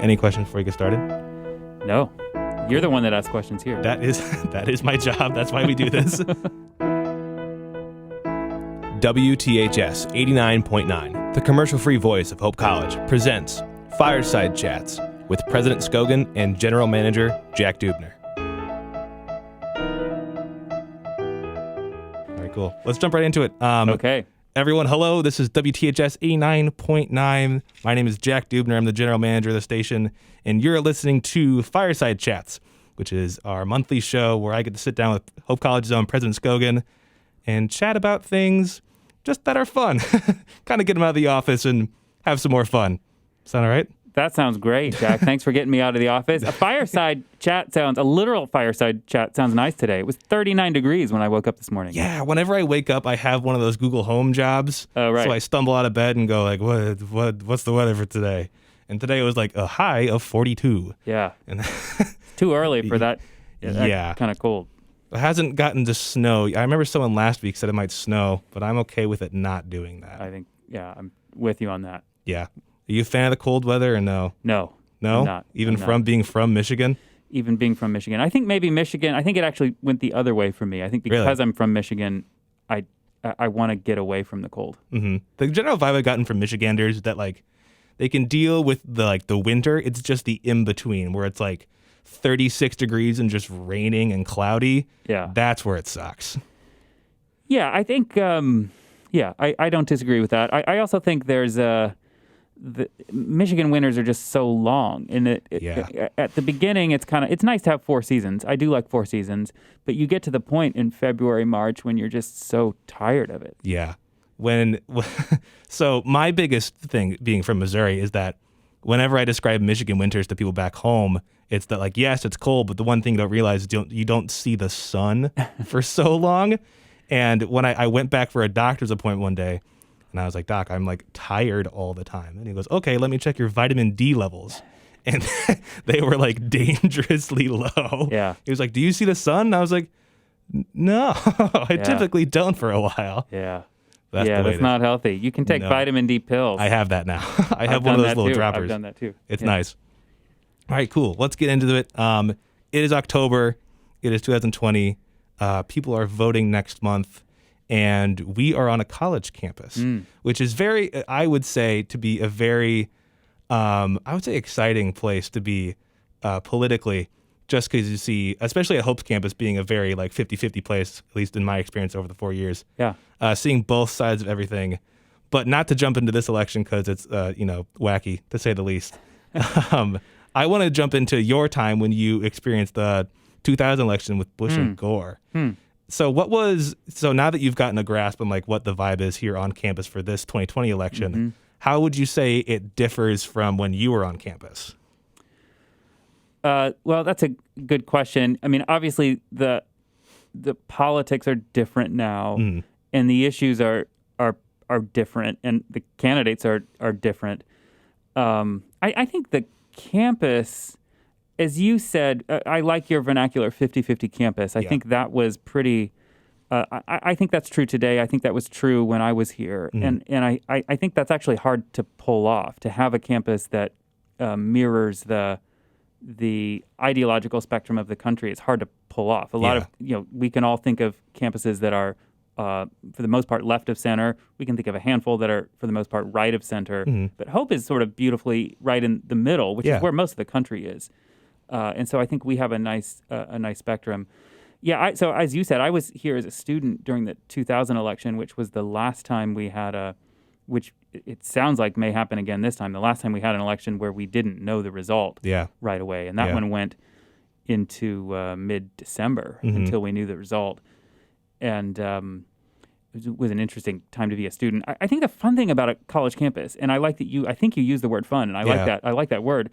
Any questions before we get started? No. You're the one that asks questions here. That is my job. That's why we do this. WTHS 89.9, the commercial-free voice of Hope College, presents Fireside Chats with President Scogin and General Manager Jack Deubner. All right, cool. Let's jump right into it. Okay. Everyone, hello. This is WTHS 89.9. My name is Jack Deubner. I'm the general manager of the station, and you're listening to Fireside Chats, which is our monthly show where I get to sit down with Hope College's own President Scogin and chat about things just that are fun. Kind of get them out of the office and have some more fun. Sound all right? That sounds great, Jack. Thanks for getting me out of the office. A literal fireside chat sounds nice today. It was 39 degrees when I woke up this morning. Yeah, whenever I wake up, I have one of those Google Home jobs. Oh, right. So I stumble out of bed and go like, what's the weather for today? And today it was like a high of 42. Yeah. And too early for that. Yeah. Kind of cold. It hasn't gotten to snow. I remember someone last week said it might snow, but I'm okay with it not doing that. I think, I'm with you on that. Yeah. Are you a fan of the cold weather or no? No. No? I'm not. Even being from Michigan? Even being from Michigan. I think maybe Michigan, I think it actually went the other way for me. I think because Really? I'm from Michigan, I want to get away from the cold. Mm-hmm. The general vibe I've gotten from Michiganders is that like they can deal with the winter. It's just the in-between where it's like 36 degrees and just raining and cloudy. Yeah. That's where it sucks. Yeah, I think, I don't disagree with that. I also think there's the Michigan winters are just so long. And at the beginning, it's nice to have 4 seasons. I do like 4 seasons, but you get to the point in February, March when you're just so tired of it. Yeah. So my biggest thing being from Missouri is that whenever I describe Michigan winters to people back home, it's that like, yes, it's cold, but the one thing you don't realize is you don't see the sun for so long. And when I went back for a doctor's appointment one day, and I was like, Doc, I'm like tired all the time. And he goes, okay, let me check your vitamin D levels. And they were like dangerously low. Yeah. He was like, do you see the sun? And I was like, no, I typically don't for a while. Yeah. That's not healthy. You can take vitamin D pills. I have that now. I have one of those little droppers. I've done that too. It's nice. All right, cool. Let's get into it. It is October. It is 2020. People are voting next month. And we are on a college campus, which is I would say, to be a very, exciting place to be politically, just because you see, especially at Hope's campus being a very like 50-50 place, at least in my experience over the 4 years. Yeah. Seeing both sides of everything, but not to jump into this election because it's, wacky, to say the least. I want to jump into your time when you experienced the 2000 election with Bush and Gore. So now that you've gotten a grasp on like what the vibe is here on campus for this 2020 election, how would you say it differs from when you were on campus? Well, that's a good question. I mean, obviously the politics are different now, and the issues are different, and the candidates are different. I think the campus, as you said, I like your vernacular 50-50 campus. I think that was pretty, I think that's true today. I think that was true when I was here. And I think that's actually hard to pull off, to have a campus that mirrors the ideological spectrum of the country. It's hard to pull off. A lot of, we can all think of campuses that are, for the most part, left of center. We can think of a handful that are, for the most part, right of center. But Hope is sort of beautifully right in the middle, which is where most of the country is. And so I think we have a nice spectrum. Yeah. So as you said, I was here as a student during the 2000 election, which was the last time we had which it sounds like may happen again this time. The last time we had an election where we didn't know the result right away, and that one went into mid-December until we knew the result. And it was an interesting time to be a student. I think the fun thing about a college campus, and I think you use the word fun, and I like that. I like that word.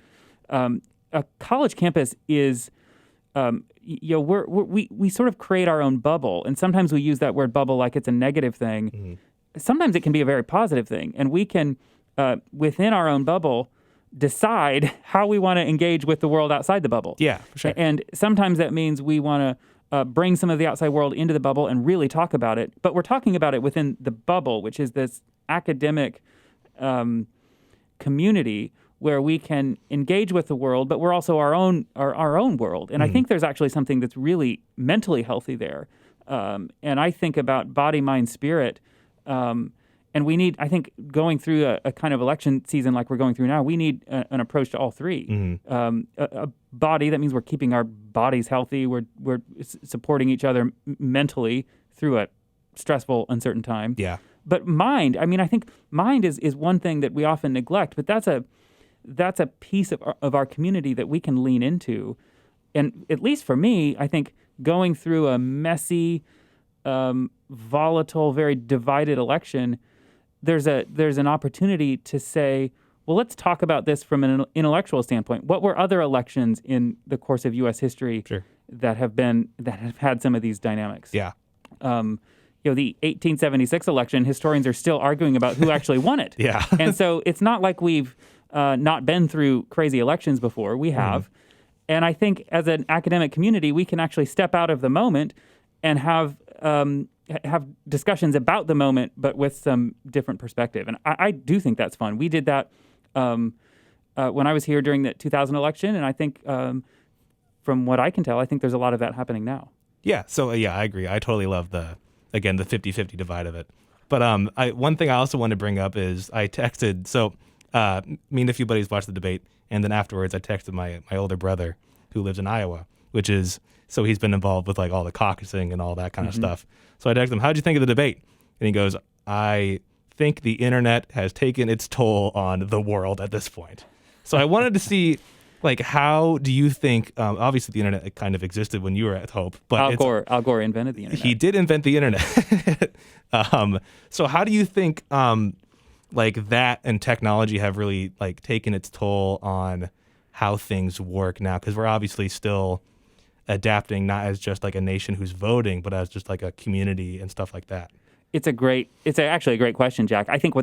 A college campus is, we sort of create our own bubble, and sometimes we use that word bubble like it's a negative thing. Sometimes it can be a very positive thing, and we can, within our own bubble, decide how we want to engage with the world outside the bubble. Yeah, for sure. And sometimes that means we want to bring some of the outside world into the bubble and really talk about it, but we're talking about it within the bubble, which is this academic community where we can engage with the world, but we're also our own world. And I think there's actually something that's really mentally healthy there. And I think about body, mind, spirit. And we need, I think, going through a kind of election season like we're going through now, we need an approach to all three. A body, that means we're keeping our bodies healthy. We're supporting each other mentally through a stressful, uncertain time. Yeah. But mind, I mean, I think mind is one thing that we often neglect, but that's a piece of our community that we can lean into. And at least for me, I think going through a messy, volatile, very divided election, there's an opportunity to say, well, let's talk about this from an intellectual standpoint. What were other elections in the course of U.S. history that have had some of these dynamics? Yeah. The 1876 election, historians are still arguing about who actually won it. Yeah. And so it's not like we've not been through crazy elections before. We have. And I think as an academic community, we can actually step out of the moment and have discussions about the moment, but with some different perspective. And I do think that's fun. We did that when I was here during the 2000 election, and I think from what I can tell, I think there's a lot of that happening now. Yeah. So, I agree. I totally love the 50-50 divide of it. But one thing I also want to bring up is I texted, me and a few buddies watched the debate, and then afterwards I texted my older brother who lives in Iowa, so he's been involved with like all the caucusing and all that kind of stuff. So I texted him, how'd you think of the debate? And he goes, I think the internet has taken its toll on the world at this point. So I wanted to see, like, how do you think, obviously the internet kind of existed when you were at Hope, but Al Gore invented the internet. He did invent the internet. So how do you think like that and technology have really like taken its toll on how things work now? Because we're obviously still adapting, not as just like a nation who's voting, but as just like a community and stuff like that. It's actually a great question, Jack. I think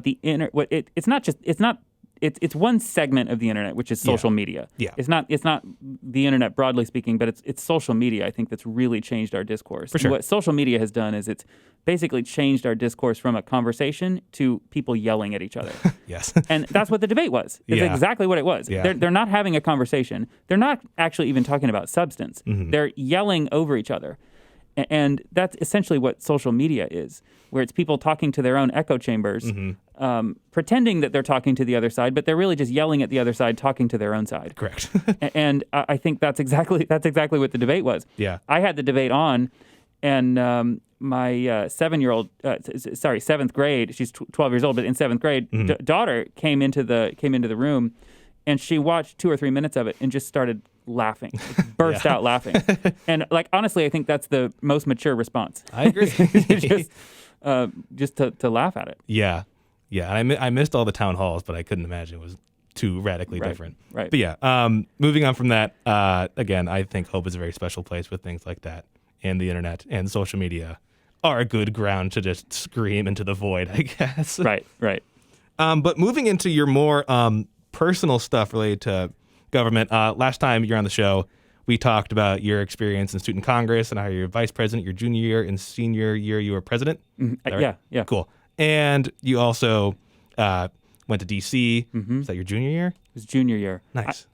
it's one segment of the internet, which is social media. Yeah. It's not the internet broadly speaking, but it's social media, I think, that's really changed our discourse. For sure. And what social media has done is it's basically changed our discourse from a conversation to people yelling at each other. Yes. And that's what the debate was. It's exactly what it was. Yeah. They're not having a conversation. They're not actually even talking about substance. They're yelling over each other. And that's essentially what social media is, where it's people talking to their own echo chambers, pretending that they're talking to the other side, but they're really just yelling at the other side, talking to their own side. Correct. And I think that's exactly what the debate was. Yeah. I had the debate on, and my seventh grade, she's 12 years old, but in seventh grade, daughter came into the room, and she watched 2 or 3 minutes of it and just started laughing, burst out laughing. And like, honestly, I think that's the most mature response. I agree. just to laugh at it. Yeah. Yeah. And I missed all the town halls, but I couldn't imagine it was too radically different. Right. But yeah, moving on from that, again, I think Hope is a very special place with things like that, and the internet and social media are a good ground to just scream into the void, I guess. Right. But moving into your more personal stuff related to government, last time you're on the show, we talked about your experience in student Congress and how you're vice president your junior year and senior year you were president. Right? Yeah. Cool. And you also went to D.C. Is that your junior year? It was junior year. Nice.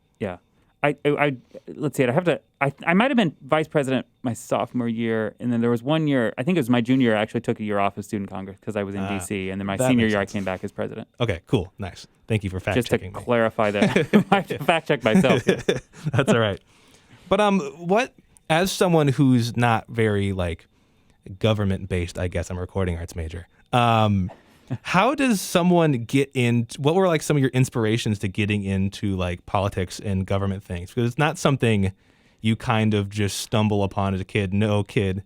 I let's see. I might have been vice president my sophomore year, and then there was 1 year. I think it was my junior year. I actually took a year off of student Congress because I was in D.C. And then my senior year, I came back as president. Okay. Cool. Nice. Thank you for fact checking. Just to clarify that, I have to fact check myself. That's all right. But what, as someone who's not very like government based, I guess I'm a recording arts major. How does someone get in? What were like some of your inspirations to getting into like politics and government things? Because it's not something you kind of just stumble upon as a kid. No kid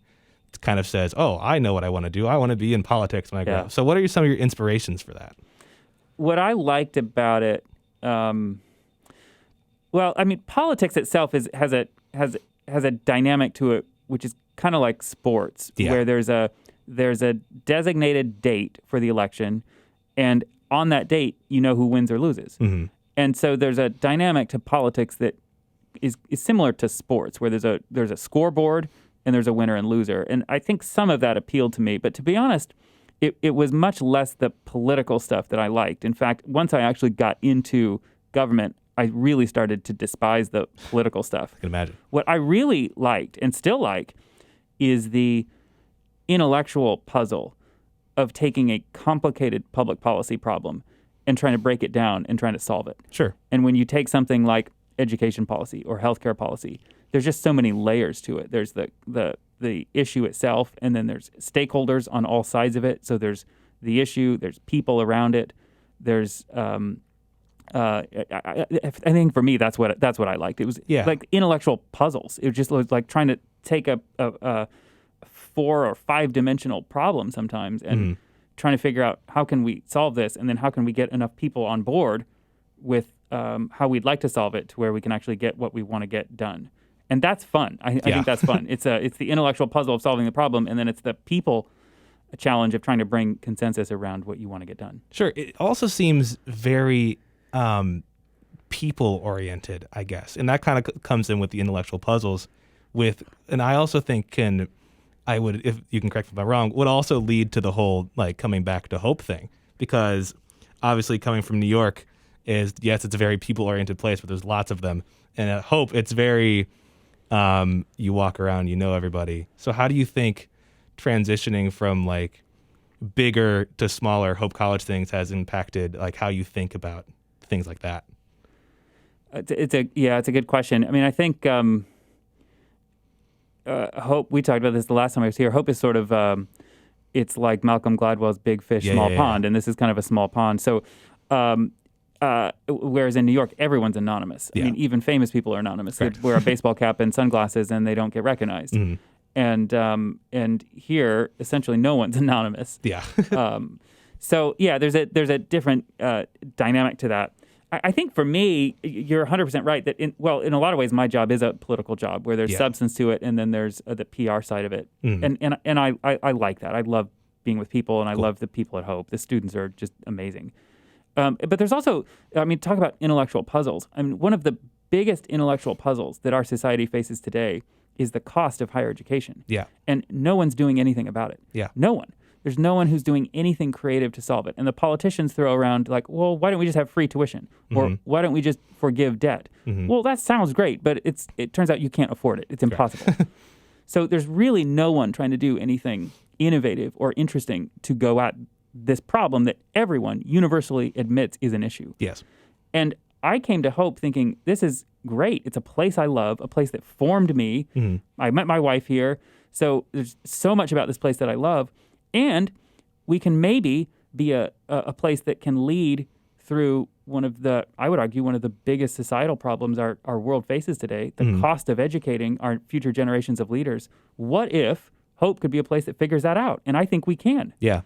kind of says, "Oh, I know what I want to do. I want to be in politics when I grow up." So, what are some of your inspirations for that? What I liked about it, politics itself has a dynamic to it, which is kind of like sports, where there's a designated date for the election, and on that date, you know who wins or loses. And so there's a dynamic to politics that is similar to sports, where there's a scoreboard and there's a winner and loser. And I think some of that appealed to me. But to be honest, it was much less the political stuff that I liked. In fact, once I actually got into government, I really started to despise the political stuff. I can imagine. What I really liked and still like is the intellectual puzzle of taking a complicated public policy problem and trying to break it down and trying to solve it. Sure. And when you take something like education policy or healthcare policy, there's just so many layers to it. There's the issue itself, and then there's stakeholders on all sides of it. So there's the issue, there's people around it, there's I think for me that's what I liked. It was like intellectual puzzles. It just was like trying to take a 4 or 5 dimensional problem sometimes and trying to figure out how can we solve this, and then how can we get enough people on board with how we'd like to solve it to where we can actually get what we want to get done. And that's fun. I think that's fun. It's the intellectual puzzle of solving the problem, and then it's the people challenge of trying to bring consensus around what you want to get done. Sure. It also seems very people-oriented, I guess. And that kind of comes in with the intellectual puzzles. And I also think if you can correct me if I'm wrong, would also lead to the whole like coming back to hope thing. Because obviously coming from New York is, yes, it's a very people-oriented place, but there's lots of them. And at Hope, it's very, you walk around, you know everybody. So how do you think transitioning from like bigger to smaller Hope College things has impacted like how you think about things like that? It's a good question. I mean, I think Hope, we talked about this the last time I was here. Hope is sort of, it's like Malcolm Gladwell's big fish, small pond, and this is kind of a small pond. So, whereas in New York, everyone's anonymous. I mean, even famous people are anonymous. They wear a baseball cap and sunglasses, and they don't get recognized. And here, essentially, no one's anonymous. Yeah. So there's a different dynamic to that. I think for me, you're 100% right that in a lot of ways, my job is a political job where there's substance to it, and then there's the PR side of it. And I like that. I love being with people, and I love the people at Hope. The students are just amazing. But there's also, talk about intellectual puzzles. I mean, one of the biggest intellectual puzzles that our society faces today is the cost of higher education. Yeah. And no one's doing anything about it. Yeah. No one. There's no one who's doing anything creative to solve it. And the politicians throw around like, well, why don't we just have free tuition? Or why don't we just forgive debt? Well, that sounds great, but it turns out you can't afford it. It's impossible. So there's really no one trying to do anything innovative or interesting to go at this problem that everyone universally admits is an issue. Yes. And I came to Hope thinking, this is great. It's a place I love, a place that formed me. I met my wife here. So there's so much about this place that I love. And we can maybe be a place that can lead through I would argue, one of the biggest societal problems our world faces today, the cost of educating our future generations of leaders. What if Hope could be a place that figures that out? And I think we can. Yeah.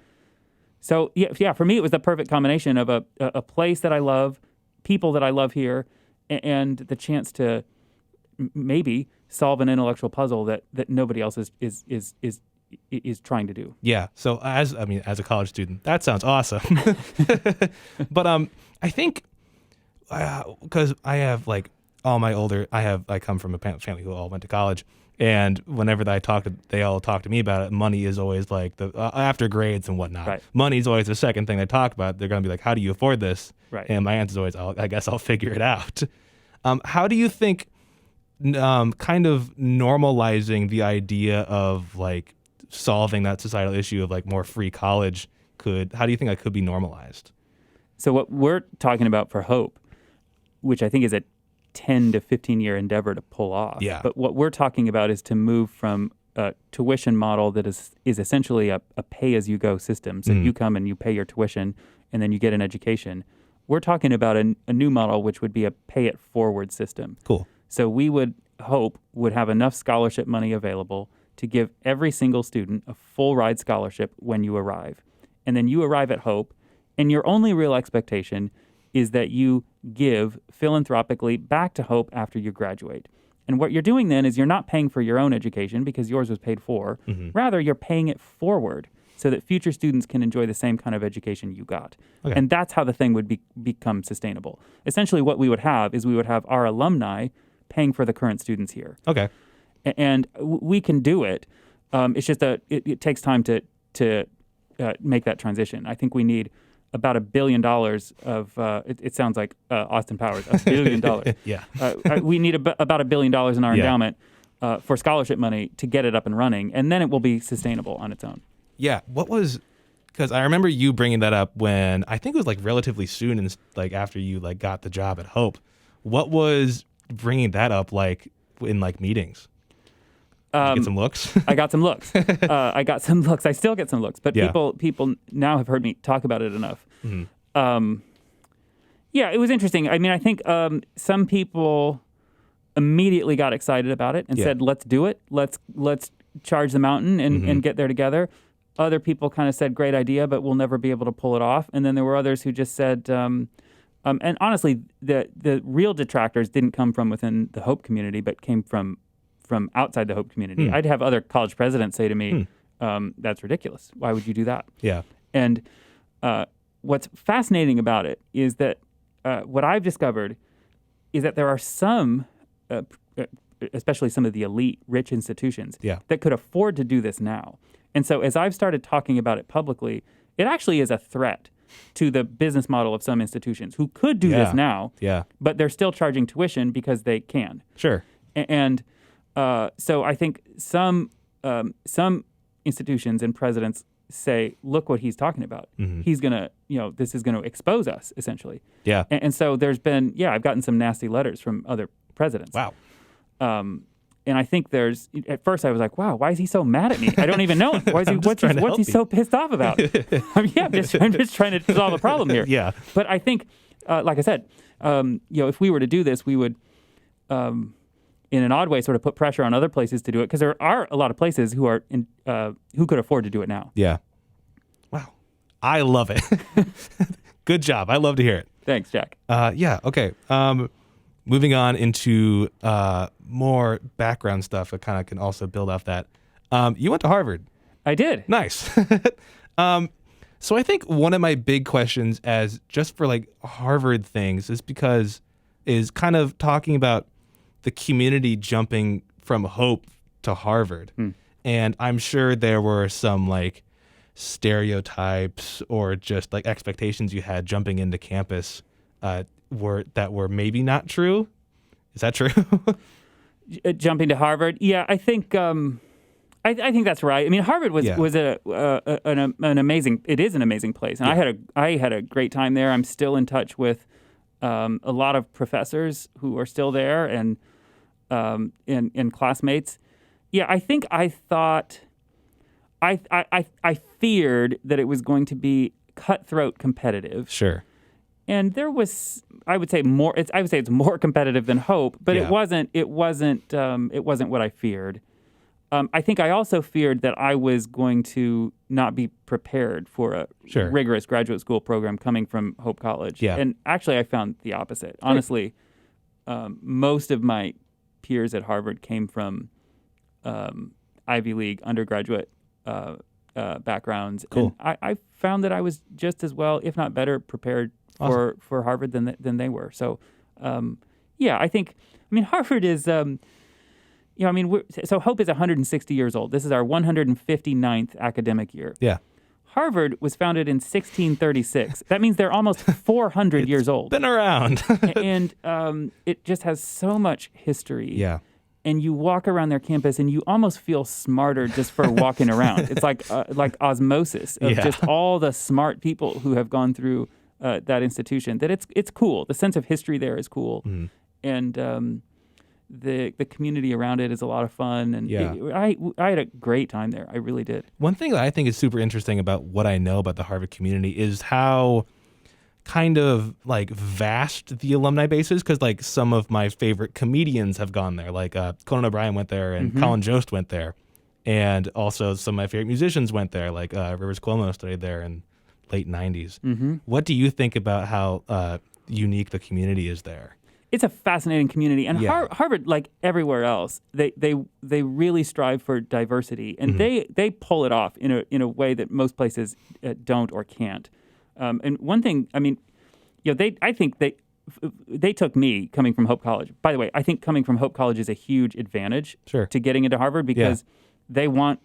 So, for me, it was the perfect combination of a place that I love, people that I love here, and the chance to maybe solve an intellectual puzzle that nobody else is trying to do. Yeah. So as a college student, that sounds awesome. But I think because I have like I come from a family who all went to college, and whenever they all talk to me about it, money is always like the after grades and whatnot. Right. Money is always the second thing they talk about. They're going to be like, "How do you afford this?" Right. And my answer is always, "I guess I'll figure it out." How do you think kind of normalizing the idea of like solving that societal issue of like more free college how do you think that could be normalized? So what we're talking about for Hope, which I think is a 10 to 15 year endeavor to pull off. Yeah. But what we're talking about is to move from a tuition model that is essentially a pay-as-you-go system. So you come and you pay your tuition and then you get an education. We're talking about a new model, which would be a pay-it-forward system. Cool. So we would have enough scholarship money available to give every single student a full ride scholarship when you arrive. And then you arrive at Hope, and your only real expectation is that you give philanthropically back to Hope after you graduate. And what you're doing then is you're not paying for your own education because yours was paid for. Rather, you're paying it forward so that future students can enjoy the same kind of education you got. Okay. And that's how the thing would become sustainable. Essentially, what we would have is we would have our alumni paying for the current students here. Okay. And we can do it. It's just it takes time to make that transition. I think we need about $1 billion of, it sounds like Austin Powers, $1 billion. Yeah. We need about $1 billion in our endowment for scholarship money to get it up and running, and then it will be sustainable on its own. Yeah. Because I remember you bringing that up when I think it was like relatively soon, and like after you like got the job at Hope. What was bringing that up like in like meetings? Did you get some looks? I got some looks. I got some looks. I still get some looks, but Yeah. people now have heard me talk about it enough. Mm-hmm. Yeah, it was interesting. I mean, I think some people immediately got excited about it and said, "Let's do it. Let's charge the mountain and get there together." Other people kind of said, "Great idea, but we'll never be able to pull it off." And then there were others who just said, and honestly, the real detractors didn't come from within the Hope community, but came from outside the Hope community. I'd have other college presidents say to me, "That's ridiculous. Why would you do that?" Yeah. And what's fascinating about it is that what I've discovered is that there are some, especially some of the elite, rich institutions that could afford to do this now. And so as I've started talking about it publicly, it actually is a threat to the business model of some institutions who could do this now, but they're still charging tuition because they can. Sure. And so I think some institutions and presidents say, look what he's talking about. He's going to, this is going to expose us, essentially. Yeah. And so there's been, I've gotten some nasty letters from other presidents. Wow. And I think at first I was like, wow, why is he so mad at me? I don't even know him. What's he so pissed off about? I'm just trying to solve a problem here. Yeah. But I think, like I said, if we were to do this, we would, in an odd way, sort of put pressure on other places to do it, because there are a lot of places who could afford to do it now. Yeah. Wow. I love it. Good job. I love to hear it. Thanks, Jack. Yeah. Okay. Moving on into more background stuff that kind of can also build off that. You went to Harvard. I did. Nice. So I think one of my big questions as just for like Harvard things is kind of talking about the community jumping from Hope to Harvard. And I'm sure there were some like stereotypes or just like expectations you had jumping into campus that were maybe not true. Is that true? Jumping to Harvard? Yeah, I think I think that's right. I mean, Harvard was an amazing. It is an amazing place, and I had a great time there. I'm still in touch with a lot of professors who are still there and classmates. Yeah, I think I thought I feared that it was going to be cutthroat competitive. Sure. And there was, I would say it's more competitive than Hope, but it wasn't what I feared. I think I also feared that I was going to not be prepared for a rigorous graduate school program coming from Hope College. Yeah. And actually, I found the opposite. Honestly, most of my peers at Harvard came from Ivy League undergraduate backgrounds. Cool. And I found that I was just as well, if not better, prepared for Harvard than they were. So, I think, Harvard is, so Hope is 160 years old. This is our 159th academic year. Yeah. Harvard was founded in 1636. That means they're almost 400 years old. Been around. And it just has so much history. Yeah. And you walk around their campus and you almost feel smarter just for walking around. It's like osmosis of just all the smart people who have gone through that institution. That it's cool. The sense of history there is cool. Mm-hmm. And the community around it is a lot of fun. And I had a great time there. I really did. One thing that I think is super interesting about what I know about the Harvard community is how kind of like vast the alumni base is, because like some of my favorite comedians have gone there. Like Conan O'Brien went there and Colin Jost went there. And also some of my favorite musicians went there, like Rivers Cuomo studied there in late 90s. Mm-hmm. What do you think about how unique the community is there? It's a fascinating community, and Harvard, like everywhere else, they really strive for diversity, and they pull it off in a way that most places don't or can't. And one thing, I think they took me coming from Hope College. By the way, I think coming from Hope College is a huge advantage to getting into Harvard, because they want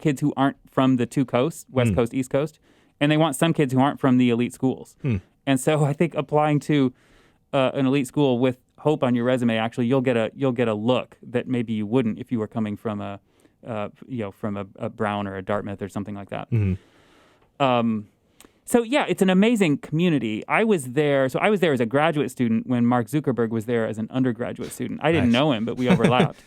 kids who aren't from the two coasts, West Coast, East Coast. And they want some kids who aren't from the elite schools. And so I think applying to an elite school with Hope on your resume, actually, you'll get a look that maybe you wouldn't if you were coming from a Brown or a Dartmouth or something like that. So yeah, it's an amazing community. I was there as a graduate student when Mark Zuckerberg was there as an undergraduate student. I didn't know him, but we overlapped.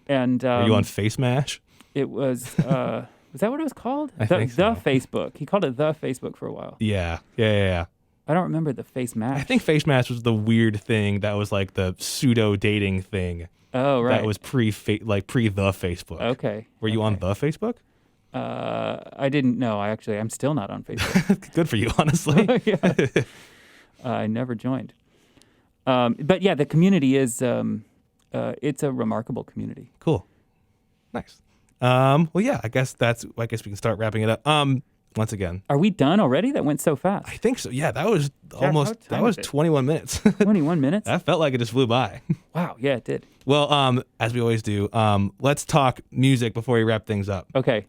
And were you on Face Mash? It was. Was that what it was called? I think so. The Facebook. He called it the Facebook for a while. Yeah. I don't remember the Face Mash. I think Face Mash was the weird thing that was like the pseudo dating thing. Oh, right. That was pre the Facebook. Okay. Were you on the Facebook? I didn't know. I'm still not on Facebook. Good for you, honestly. Yeah. I never joined. But yeah, the community is it's a remarkable community. Cool. Nice. Well, yeah, I guess we can start wrapping it up. Once again. Are we done already? That went so fast. I think so. Yeah, that was Jack, that was 21 minutes. 21 minutes? That felt like it just flew by. Wow. Yeah, it did. Well, as we always do, let's talk music before we wrap things up. Okay.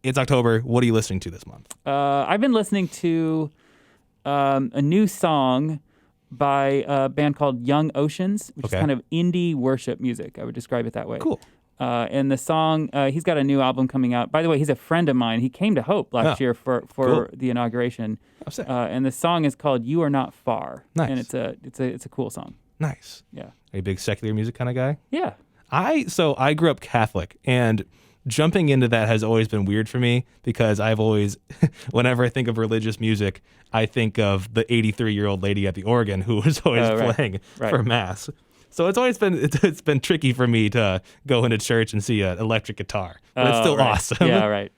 It's October. What are you listening to this month? I've been listening to a new song by a band called Young Oceans, which is kind of indie worship music. I would describe it that way. Cool. And the song, he's got a new album coming out. By the way, he's a friend of mine. He came to Hope last year for cool. the inauguration. Oh, sick. And the song is called "You Are Not Far." Nice. And it's a cool song. Nice. Yeah. Are you a big secular music kind of guy? Yeah. I grew up Catholic, and jumping into that has always been weird for me because I've always, whenever I think of religious music, I think of the 83-year-old lady at the organ who was always playing for Mass. So it's always been tricky for me to go into church and see an electric guitar, but it's still awesome. Yeah, right.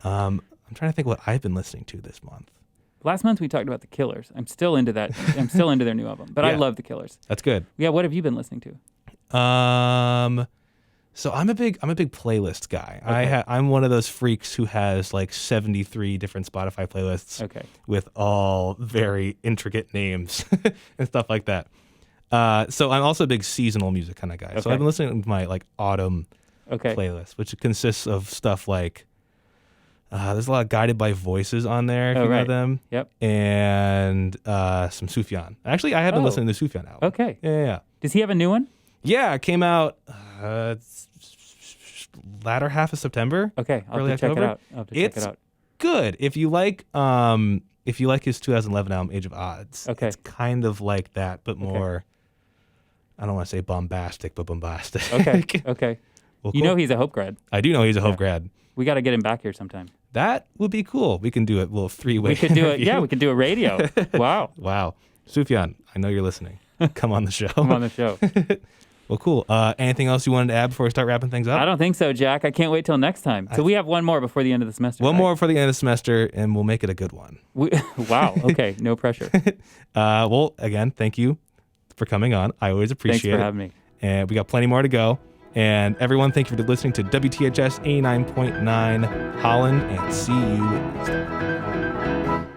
I'm trying to think what I've been listening to this month. Last month we talked about the Killers. I'm still into that. I'm still into their new album, but I love the Killers. That's good. Yeah, what have you been listening to? So I'm a big playlist guy. Okay. I'm one of those freaks who has like 73 different Spotify playlists with all very intricate names and stuff like that. So I'm also a big seasonal music kind of guy. So I've been listening to my like autumn playlist, which consists of stuff like there's a lot of Guided by Voices on there, if you know them. Yep. And some Sufjan. Actually, I have been listening to the Sufjan album. Okay. Yeah. Does he have a new one? Yeah, it came out latter half of September. Okay, I'll have to check it out. Good. If you like his 2011 album Age of Odds, it's kind of like that, but more, I don't want to say bombastic, but bombastic. Okay. Well, cool. You know he's a Hope grad. I do know he's a Hope grad. We got to get him back here sometime. That would be cool. We can do a little three-way We could do it. Yeah, we could do a radio. Wow. Sufjan, I know you're listening. Come on the show. Come on the show. Well, cool. Anything else you wanted to add before we start wrapping things up? I don't think so, Jack. I can't wait till next time. So we have one more before the end of the semester. One more before the end of the semester, and we'll make it a good one. Wow. Okay. No pressure. Well, again, thank you for coming on. I always appreciate it. Thanks for having me. And we got plenty more to go. And everyone, thank you for listening to WTHS 89.9 Holland, and see you next time.